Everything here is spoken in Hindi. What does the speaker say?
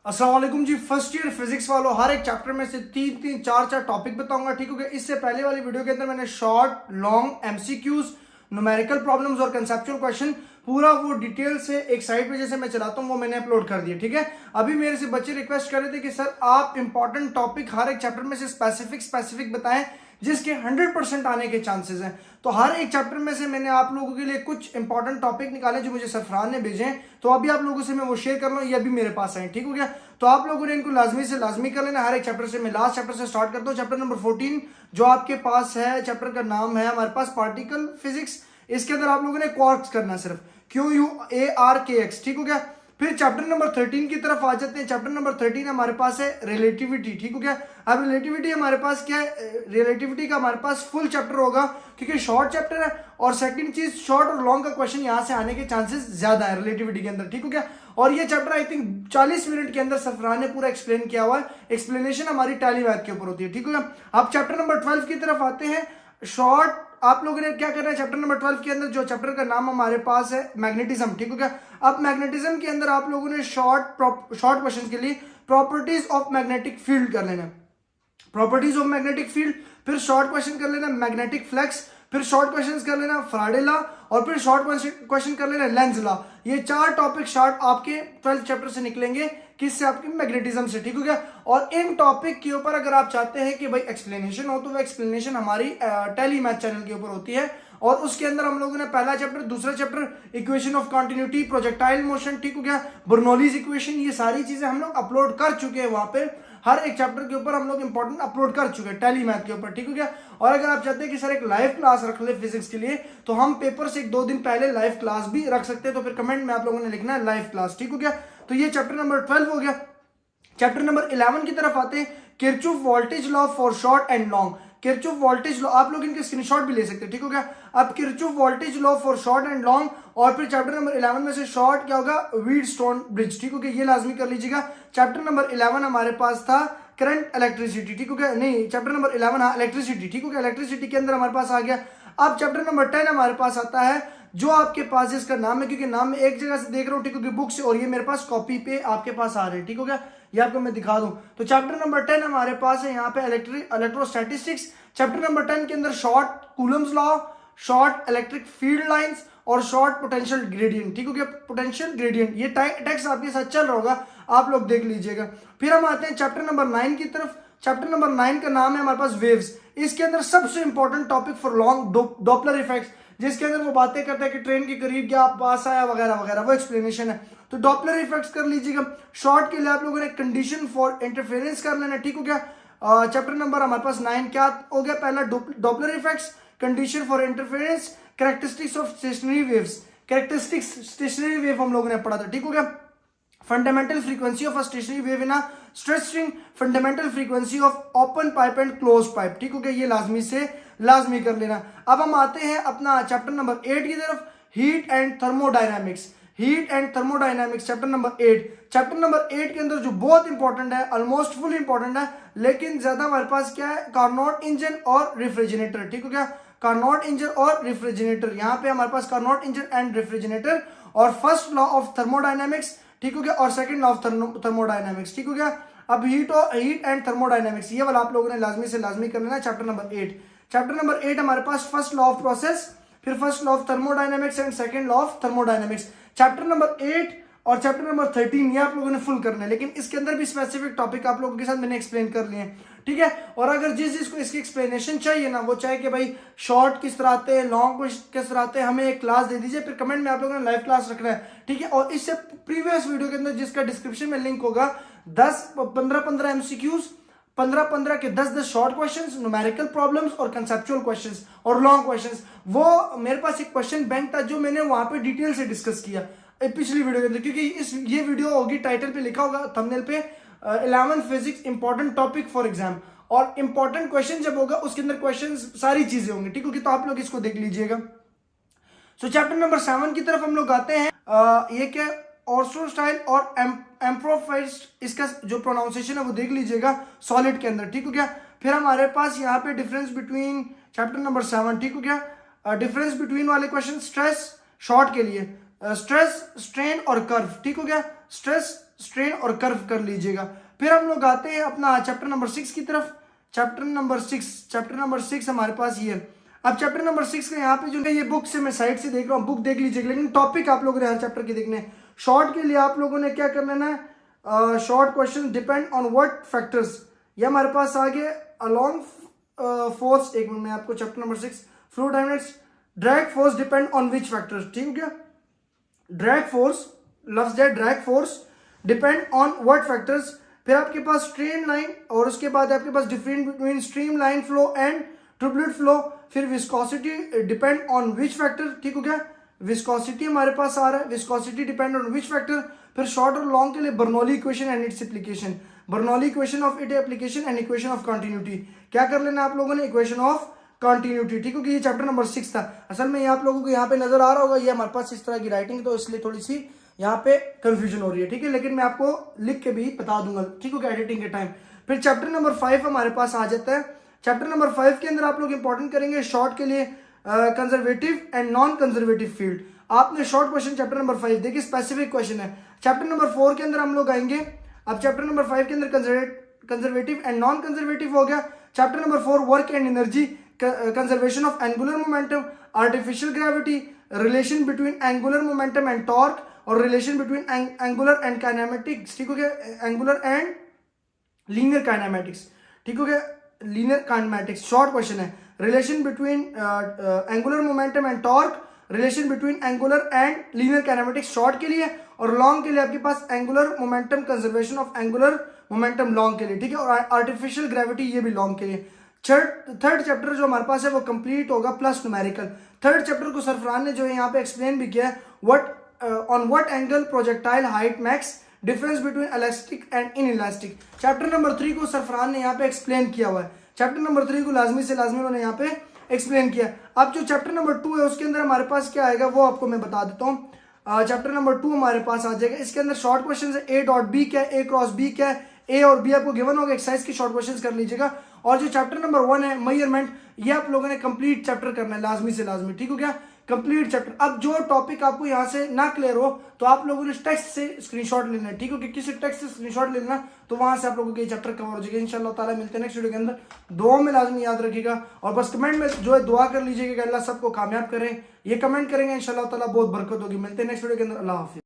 अस्सलाम वालेकुम जी। फर्स्ट ईयर फिजिक्स वालों, हर एक चैप्टर में से तीन तीन चार चार टॉपिक बताऊंगा, ठीक हो गया। इससे पहले वाली वीडियो के अंदर मैंने short, long, MCQs, numerical problems और कंसेप्चुअल क्वेश्चन पूरा वो डिटेल से एक साइट पे जैसे मैं चलाता हूँ वो मैंने अपलोड कर दिया, ठीक है। अभी मेरे से बच्चे रिक्वेस्ट कर रहे थे कि सर आप इंपॉर्टेंट टॉपिक हर एक चैप्टर में से स्पेसिफिक बताएं जिसके 100% आने के चांसेस हैं। तो हर एक चैप्टर में से मैंने आप लोगों के लिए कुछ इंपॉर्टेंट टॉपिक निकाले जो मुझे सरफरान ने भेजे हैं, तो अभी आप लोगों से मैं वो शेयर कर रहा हूँ, ये अभी मेरे पास है, ठीक हो गया। तो आप लोगों ने इनको लाजमी से लाजमी कर लेना। हर एक चैप्टर से मैं लास्ट चैप्टर से स्टार्ट करता हूँ। चैप्टर नंबर 14 जो आपके पास है, चैप्टर का नाम है हमारे पास पार्टिकल फिजिक्स। इसके अंदर आप लोगों ने क्वार्क्स करना, सिर्फ QUARKX, ठीक हो गया। फिर चैप्टर नंबर 13 की तरफ आ जाते हैं। चैप्टर नंबर 13 हमारे पास है रिलेटिविटी, ठीक हो गया। अब रिलेटिविटी हमारे पास क्या है, रिलेटिविटी का हमारे पास फुल चैप्टर होगा क्योंकि शॉर्ट चैप्टर है। और सेकंड चीज, शॉर्ट और लॉन्ग का क्वेश्चन यहां से आने के चांसेस ज्यादा है रिलेटिविटी के अंदर, ठीक हो गया। और ये चैप्टर आई थिंक 40 मिनट के अंदर सरफरान ने पूरा एक्सप्लेन किया हुआ है। एक्सप्लेनेशन हमारी टैली मैथ के ऊपर होती है, ठीक हो गया। अब चैप्टर नंबर 12 की तरफ आते हैं। शॉर्ट आप लोगों ने क्या करना है, चैप्टर नंबर 12 के अंदर जो चैप्टर का नाम हमारे पास है मैग्नेटिज्म, ठीक हो गया। अब मैग्नेटिज्म के अंदर आप लोगों ने शॉर्ट क्वेश्चन के लिए प्रॉपर्टीज ऑफ मैग्नेटिक फील्ड कर लेना, प्रॉपर्टीज ऑफ मैग्नेटिक फील्ड। फिर शॉर्ट क्वेश्चन कर लेना मैग्नेटिक फ्लक्स, फिर शॉर्ट क्वेश्चन कर लेना फैराडे लॉ, और फिर शॉर्ट क्वेश्चन कर लेना लेंज लॉ। ये चार टॉपिक शॉर्ट आपके 12th चैप्टर से निकलेंगे, किससे, आपके मैग्नेटिज्म से, ठीक हो गया। और इन टॉपिक के ऊपर अगर आप चाहते हैं कि भाई एक्सप्लेनेशन हो तो वो एक्सप्लेनेशन हमारी टेली मैथ चैनल के ऊपर होती है। और उसके अंदर हम लोगों ने पहला चैप्टर, दूसरा chapter equation of continuity, projectile motion, ठीक हो गया, बर्नौलीज इक्वेशन, ये सारी चीजें हम लोग अपलोड कर चुके हैं वहां पे। हर एक चैप्टर के ऊपर हम लोग इंपॉर्टेंट अपलोड कर चुके हैं टेली मैथ के ऊपर, ठीक हो गया। और अगर आप चाहते हैं कि सर एक लाइव क्लास रख ले फिजिक्स के लिए, तो हम पेपर से 1-2 दिन पहले लाइव क्लास भी रख सकते हैं। तो फिर कमेंट में आप लोगों ने लिखना है लाइव क्लास, ठीक हो गया। तो ये चैप्टर नंबर 12 हो गया। चैप्टर नंबर 11 की तरफ आते हैं। Kirchhoff voltage law for short and long. Kirchhoff voltage law आप लोग इनके स्क्रीनशॉट भी ले सकते हैं, ठीक हो गया। अब Kirchhoff voltage law for short and long, और फिर चैप्टर नंबर 11 में से शॉर्ट क्या होगा, व्हीटस्टोन ब्रिज, ठीक हो गया। ये लाजमी कर लीजिएगा। चैप्टर नंबर 11 हमारे पास था करंट इलेक्ट्रिसिटी, ठीक हो गया। नहीं, चैप्टर नंबर 11 हाँ इलेक्ट्रिसिटी, ठीक हो गया। इलेक्ट्रिसिटी के अंदर हमारे पास आ गया। अब चैप्टर नंबर 10 हमारे पास आता है, जो आपके पास इसका नाम है, क्योंकि नाम में एक जगह से देख रहा हूँ, ठीक हो गया, बुक से, और ये मेरे पास कॉपी पे आपके पास आ रहे हैं, ठीक हो गया। ये आपको मैं दिखा दूं। तो चैप्टर नंबर 10 हमारे पास है यहाँ पे इलेक्ट्रोस्टैटिस्टिक्स। चैप्टर नंबर 10 के अंदर short Coulomb's law, short electric field lines और शॉर्ट पोटेंशियल ग्रेडियंट, ठीक हो गया। पोटेंशियल ग्रेडियंट ये टेक्स्ट आपके साथ चल रहा होगा, आप लोग देख लीजिएगा। फिर हम आते हैं चैप्टर नंबर 9 की तरफ। चैप्टर नंबर 9 का नाम है हमारे पास वेव्स। इसके अंदर सबसे important topic for long Doppler effects, जिसके अंदर वो बातें करता है कि ट्रेन के करीब क्या पास आया वगैरह वगैरह, वो एक्सप्लेनेशन है। तो डॉपलर इफेक्ट्स कर लीजिएगा। शॉर्ट के लिए आप लोगों ने कंडीशन फॉर इंटरफेरेंस कर लेना, ठीक हो गया। चैप्टर नंबर हमारे पास 9 क्या हो गया, पहला Doppler effects, condition for interference, characteristics of stationery waves. Characteristics stationary wave हम लोगों ने पढ़ा था, ठीक हो गया। Fundamental frequency of a stationary wave in a stretch string, fundamental frequency of open pipe and close pipe, ठीक हो गया। ये लाजमी कर लेना। अब हम आते हैं अपना चैप्टर नंबर 8 की तरफ, heat and thermodynamics. Heat and thermodynamics chapter number 8। Chapter number 8 के अंदर जो बहुत इंपॉर्टेंट है, ऑलमोस्ट फुल इंपॉर्टेंट है, लेकिन ज्यादा हमारे पास क्या है, कार्नोट इंजन और रेफ्रिजरेटर, ठीक हो गया। कार्नोट इंजन और रेफ्रिजरेटर, यहाँ पे हमारे पास कार्नोट इंजन एंड रेफ्रिजरेटर, और फर्स्ट लॉ ऑफ थर्मोडायनामिक्स, ठीक हो गया, और सेकंड लॉ ऑफ थर्मोडायनामिक्स, ठीक हो गया। अब हीट एंड थर्मोडायनामिक्स ये वाला आप लोगों ने लाजमी से लाजमी कर लेना, चैप्टर नंबर 8। चैप्टर नंबर 8 हमारे पास फर्स्ट लॉ ऑफ प्रोसेस, फिर first law of thermodynamics and second law of thermodynamics. Chapter number 8 और चैप्टर नंबर 13 ये आप लोगों ने फुल करना है, लेकिन इसके अंदर भी स्पेसिफिक टॉपिक आप लोगों के साथ मैंने एक्सप्लेन कर लिए हैं, ठीक है। और अगर जिसको इसकी एक्सप्लेनेशन चाहिए ना, वो चाहे कि भाई शॉर्ट किस तरह आते हैं, लॉन्ग किस तरह आते हैं, हमें एक क्लास दे दीजिए, फिर कमेंट में आप लोगों ने लाइव क्लास रखना है, ठीक है। और इससे प्रीवियस वीडियो के अंदर जिसका डिस्क्रिप्शन में लिंक होगा, 15 एमसीक्यूज, 15 के 10 शॉर्ट क्वेश्चंस, न्यूमेरिकल प्रॉब्लम्स और कंसेप्चुअल क्वेश्चंस और लॉन्ग क्वेश्चंस। वो मेरे पास एक क्वेश्चन बैंक था जो मैंने वहां पे डिटेल से डिस्कस किया पिछली वीडियो के अंदर, क्योंकि ये वीडियो होगी, टाइटल पे लिखा होगा थंबनेल पे 11 physics important topic for exam, और इंपॉर्टेंट क्वेश्चन जब होगा उसके अंदर क्वेश्चन सारी चीजें होंगी, ठीक होगी। तो आप लोग इसको देख लीजिएगा। सो चैप्टर नंबर 7 की तरफ हम लोग आते हैं। ये क्या, ऑर्थोस्टाइल और एम्प्रोफाइस्ट, इसका जो प्रोनाउंसिएशन है वो देख लीजिएगा सॉलिड के अंदर, ठीक हो गया। फिर हमारे पास यहाँ पे डिफरेंस बिटवीन, चैप्टर नंबर 7, ठीक हो गया। डिफरेंस बिटवीन वाले क्वेश्चन, स्ट्रेस शॉर्ट के लिए, स्ट्रेस, स्ट्रेन और कर्व, ठीक हो गया। स्ट्रेस, स्ट्रेन और कर्व कर लीजिएगा। फिर हम लोग आते हैं अपना चैप्टर नंबर 6 की तरफ। चैप्टर नंबर 6 हमारे पास ये है। अब चैप्टर नंबर 6 का यहाँ पे जो है ये बुक से मैं साइड से देख रहा हूँ, बुक देख लीजिएगा, लेकिन टॉपिक आप लोगों ने हर चैप्टर के देखने हैं। शॉर्ट के लिए आप लोगों ने क्या कर लेना है, short question depend on what factors, ये हमारे पास आ गए अलोंग फोर्स। एक मिनट में आपको chapter number 6 fluid dynamics, drag force depend on which factors, ठीक है क्या, ड्रैग फोर्स, लफ्ज है drag force depend on what factors. फिर आपके पास स्ट्रीम लाइन, और उसके बाद आपके पास difference between stream line flow and turbulent flow. फिर viscosity depend on which factor, ठीक हो गया, विस्कोसिटी हमारे पास आ रहा है, viscosity depend on which factor. फिर शॉर्ट और लॉन्ग के लिए Bernoulli equation and its application, Bernoulli equation of it application and equation of continuity. क्या कर लेना आप लोगों ने, इक्वेशन ऑफ कंटिन्यूटी, ठीक हो गया। ये चैप्टर नंबर 6 था। असल में ये आप लोगों को यहाँ पे नजर आ रहा होगा, ये हमारे पास इस तरह की राइटिंग, तो इसलिए थोड़ी सी यहाँ पे कंफ्यूजन हो रही है, ठीक है, लेकिन मैं आपको लिख के भी बता दूंगा, ठीक है, एडिटिंग के टाइम। फिर चैप्टर नंबर 5 हमारे पास आ जाता है। चैप्टर नंबर 5 के अंदर आप लोग इंपॉर्टेंट करेंगे शॉर्ट के लिए conservative and non conservative field. आपने शॉर्ट क्वेश्चन चैप्टर नंबर 5 देखिए, स्पेसिफिक क्वेश्चन है। चैप्टर नंबर 4 के अंदर हम लोग आएंगे। अब चैप्टर नंबर 5 के अंदर कंजर्वेटिव एंड नॉन कंजर्वेटिव हो गया। Chapter number 4 work and energy, conservation of angular momentum, artificial gravity, relation between angular momentum and torque, और relation between angular and kinematics, ठीक हो गया, एंगुलर एंड लीनियर काइनेमेटिक्स, ठीक हो गया, लीनियर काइनेमेटिक्स शॉर्ट क्वेश्चन है। Relation between angular momentum and torque, relation between angular and linear kinematics short के लिए, और लॉन्ग के लिए आपके पास angular momentum, conservation of angular momentum long के लिए, ठीक है, और आर्टिफिशियल ग्रेविटी ये भी लॉन्ग के लिए। थर्ड चैप्टर जो हमारे पास है वो कंप्लीट होगा प्लस न्यूमेरिकल। थर्ड चैप्टर को सरफरान ने जो है यहाँ पे एक्सप्लेन भी किया है, on what angle projectile height max, difference between elastic and in elastic. Chapter number 3 को सरफरान ने यहाँ पे एक्सप्लेन किया हुआ है। चैप्टर नंबर 3 को लाजमी से लाजमी उन्होंने यहाँ पे एक्सप्लेन किया। अब जो चैप्टर नंबर 2 है उसके अंदर हमारे पास क्या आएगा वो आपको मैं बता देता हूँ। चैप्टर नंबर 2 हमारे पास आ जाएगा। इसके अंदर शॉर्ट क्वेश्चन है, ए डॉट बी क्या है, ए क्रॉस बी क्या है, ए और बी आपको गिवन होगा, एक्सरसाइज की शॉर्ट क्वेश्चंस कर लीजिएगा। और जो चैप्टर नंबर 1 है मेजरमेंट, ये आप लोगों ने कंप्लीट चैप्टर करना है लाजमी से लाजमी, ठीक हो गया, कंप्लीट चैप्टर। अब जो टॉपिक आपको यहाँ से ना क्लियर हो तो आप लोगों ने टेक्स्ट से स्क्रीनशॉट लेना है, ठीक हो, किसी टेक्स्ट से स्क्रीनशॉट लेना, तो वहां से आप लोगों के चैप्टर कवर हो जाएगा इंशाल्लाह ताला। मिलते हैं नेक्स्ट वीडियो के अंदर। दुआ में लाजमी याद रखिएगा, और बस कमेंट में जो है दुआ कर लीजिएगा कि अल्लाह सबको कामयाब करें। ये कमेंट करेंगे इंशाल्लाह ताला बहुत बरकत होगी। मिलते हैं नेक्स्ट वीडियो के अंदर। अल्लाह हाफिज़।